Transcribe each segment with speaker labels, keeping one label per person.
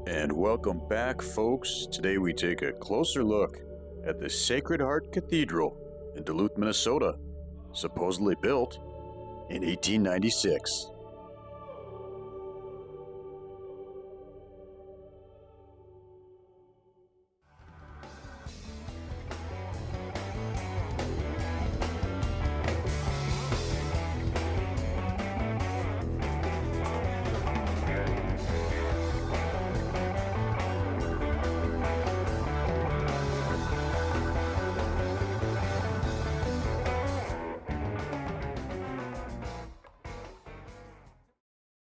Speaker 1: And welcome back, folks. Today we take a closer look at the Sacred Heart Cathedral in Duluth, Minnesota, supposedly built in 1896.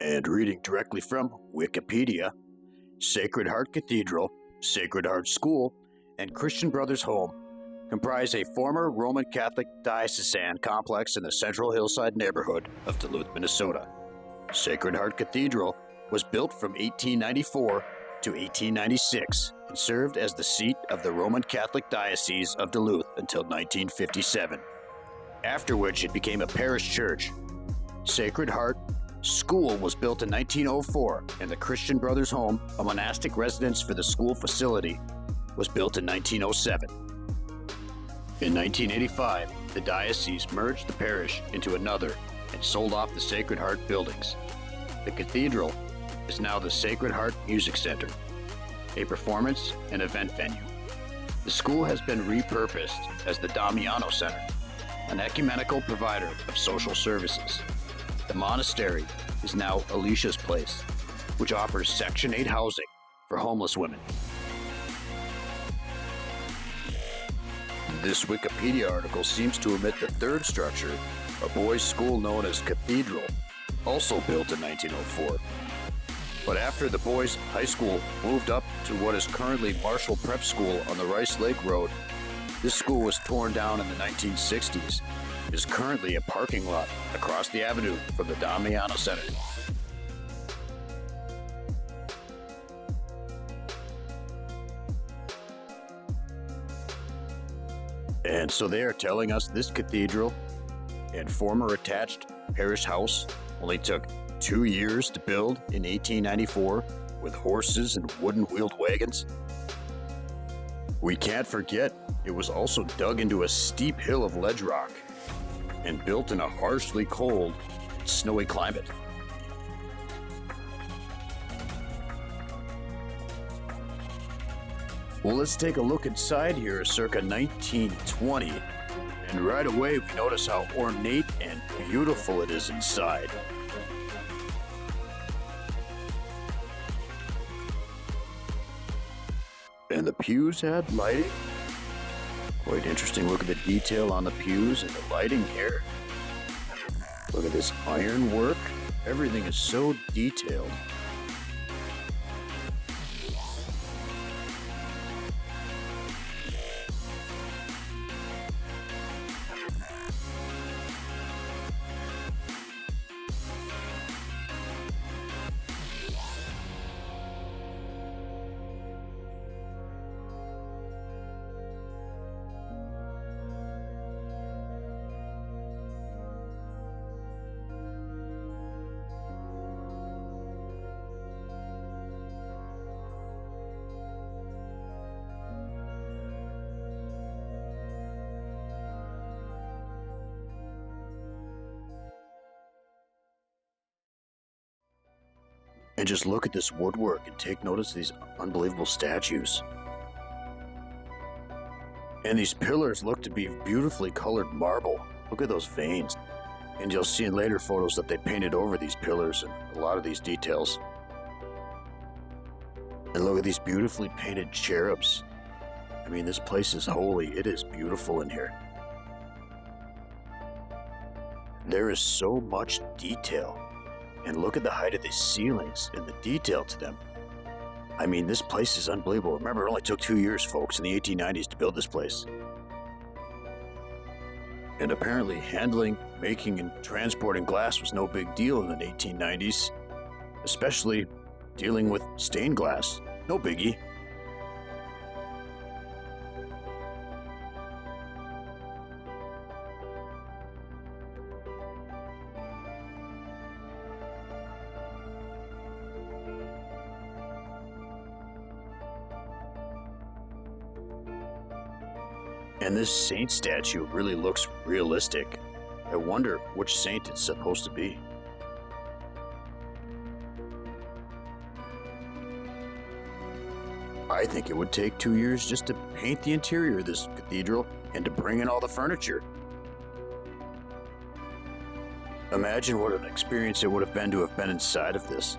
Speaker 1: And reading directly from Wikipedia, Sacred Heart Cathedral, Sacred Heart School, and Christian Brothers Home comprise a former Roman Catholic diocesan complex in the central hillside neighborhood of Duluth, Minnesota. Sacred Heart Cathedral was built from 1894 to 1896 and served as the seat of the Roman Catholic Diocese of Duluth until 1957, after which it became a parish church. Sacred Heart School was built in 1904, and the Christian Brothers Home, a monastic residence for the school facility, was built in 1907. In 1985, the diocese merged the parish into another and sold off the Sacred Heart buildings. The cathedral is now the Sacred Heart Music Center, a performance and event venue. The school has been repurposed as the Damiano Center, an ecumenical provider of social services. The monastery is now Alicia's Place, which offers Section 8 housing for homeless women. This Wikipedia article seems to omit the third structure, a boys' school known as Cathedral, also built in 1904. But after the boys' high school moved up to what is currently Marshall Prep School on the Rice Lake Road, this school was torn down in the 1960s. It is currently a parking lot across the avenue from the Damiano Center. And so they are telling us this cathedral and former attached parish house only took 2 years to build in 1894 with horses and wooden wheeled wagons. We can't forget it was also dug into a steep hill of ledge rock and built in a harshly cold, snowy climate. Well, let's take a look inside here circa 1920, and right away we notice how ornate and beautiful it is inside. And the pews had lighting. Quite interesting. Look at the detail on the pews and the lighting here. Look at this iron work. Everything is so detailed. And just look at this woodwork and take notice of these unbelievable statues. And these pillars look to be beautifully colored marble. Look at those veins. And you'll see in later photos that they painted over these pillars and a lot of these details. And look at these beautifully painted cherubs. I mean, this place is holy. It is beautiful in here. There is so much detail. And look at the height of these ceilings and the detail to them. I mean, this place is unbelievable. Remember, it only took 2 years, folks, in the 1890s to build this place. And apparently, handling, making, and transporting glass was no big deal in the 1890s, especially dealing with stained glass. No biggie. And this saint statue really looks realistic. I wonder which saint it's supposed to be. I think it would take 2 years just to paint the interior of this cathedral and to bring in all the furniture. Imagine what an experience it would have been to have been inside of this.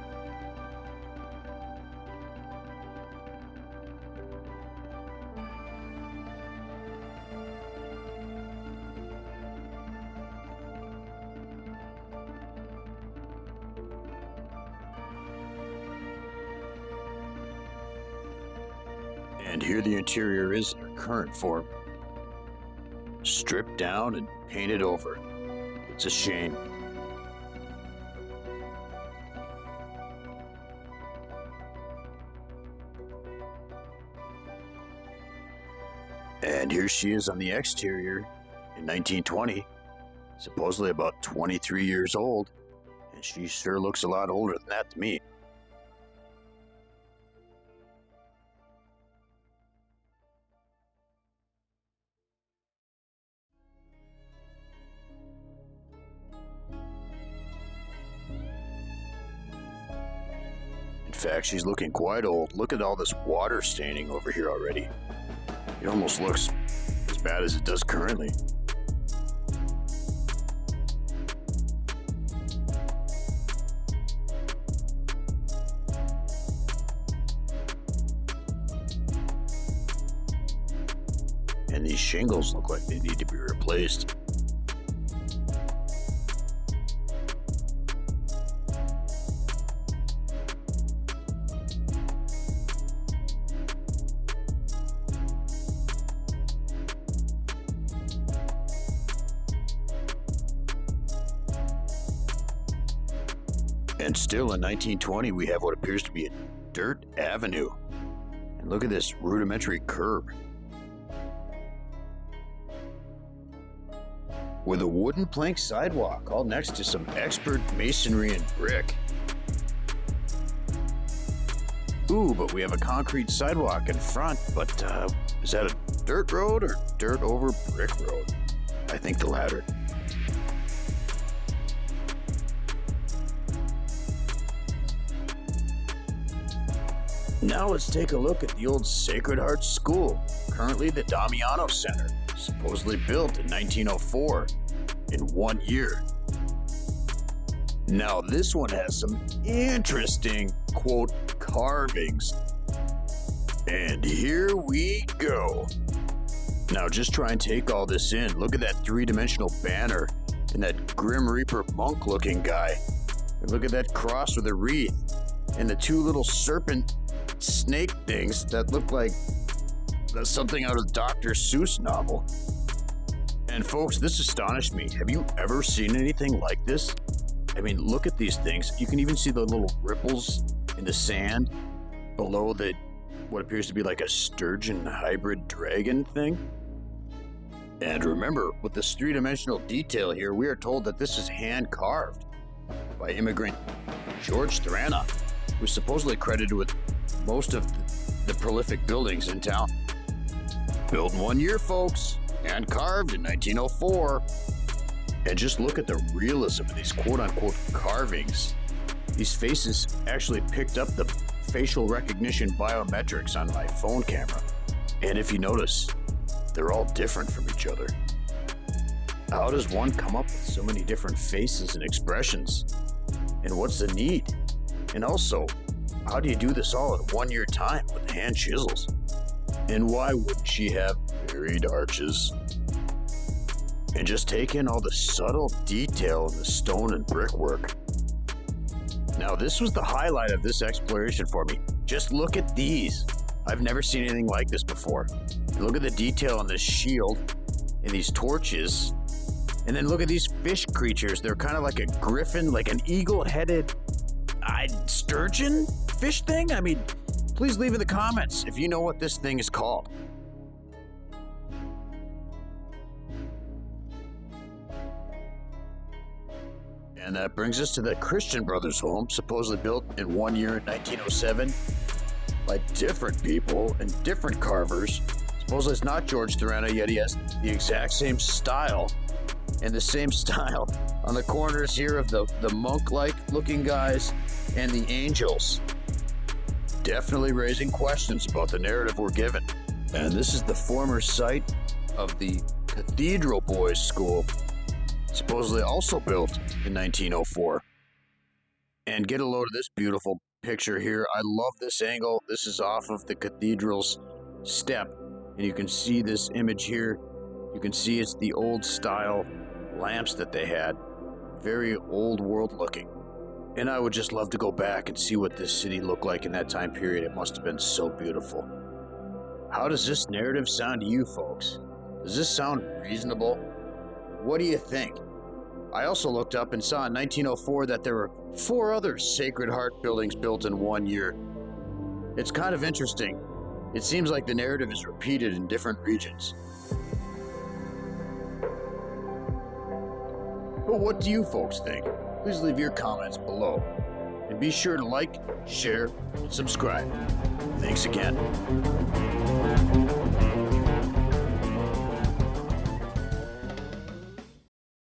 Speaker 1: And here the interior is in its current form. Stripped down and painted over. It's a shame. And here she is on the exterior in 1920, supposedly about 23 years old, and she sure looks a lot older than that to me. In fact, she's looking quite old. Look at all this water staining over here already. It almost looks as bad as it does currently. And these shingles look like they need to be replaced. And still in 1920, we have what appears to be a dirt avenue. And look at this rudimentary curb. With a wooden plank sidewalk all next to some expert masonry and brick. Ooh, but we have a concrete sidewalk in front, but is that a dirt road or dirt over brick road? I think the latter. Now let's take a look at the old Sacred Heart School, currently the Damiano Center, supposedly built in 1904, in 1 year. Now this one has some interesting, quote, carvings. And here we go. Now just try and take all this in. Look at that three-dimensional banner and that Grim Reaper monk-looking guy. And look at that cross with a wreath and the two little serpent snake things that look like something out of Dr. Seuss novel. And folks, this astonished me. Have you ever seen anything like this? I mean, look at these things. You can even see the little ripples in the sand below the what appears to be like a sturgeon hybrid dragon thing. And remember, with this three-dimensional detail here, we are told that this is hand-carved by immigrant George Thrana, who's supposedly credited with most of the prolific buildings in town. Built in 1 year, folks, and carved in 1904. And just look at the realism of these quote-unquote carvings. These faces actually picked up the facial recognition biometrics on my phone camera. And if you notice, they're all different from each other. How does one come up with so many different faces and expressions? And what's the need? And also, how do you do this all in 1 year time with hand chisels? And why wouldn't she have buried arches? And just take in all the subtle detail in the stone and brickwork. Now, this was the highlight of this exploration for me. Just look at these. I've never seen anything like this before. And look at the detail on this shield and these torches. And then look at these fish creatures. They're kind of like a griffin, like an eagle-headed sturgeon fish thing? I mean, please leave in the comments if you know what this thing is called. And that brings us to the Christian Brothers home, supposedly built in 1 year in 1907 by different people and different carvers. Supposedly it's not George Thorana, yet he has the exact same style, and the same style on the corners here of the monk-like looking guys and the angels. Definitely raising questions about the narrative we're given. And this is the former site of the Cathedral Boys School, supposedly also built in 1904. And get a load of this beautiful picture here. I love this angle. This is off of the cathedral's step, and you can see this image here. You can see it's the old style lamps that they had. Very old world looking. And I would just love to go back and see what this city looked like in that time period. It must have been so beautiful. How does this narrative sound to you folks? Does this sound reasonable? What do you think? I also looked up and saw in 1904 that there were 4 other Sacred Heart buildings built in 1 year. It's kind of interesting. It seems like the narrative is repeated in different regions. But what do you folks think? Please leave your comments below. And be sure to like, share, and subscribe. Thanks again.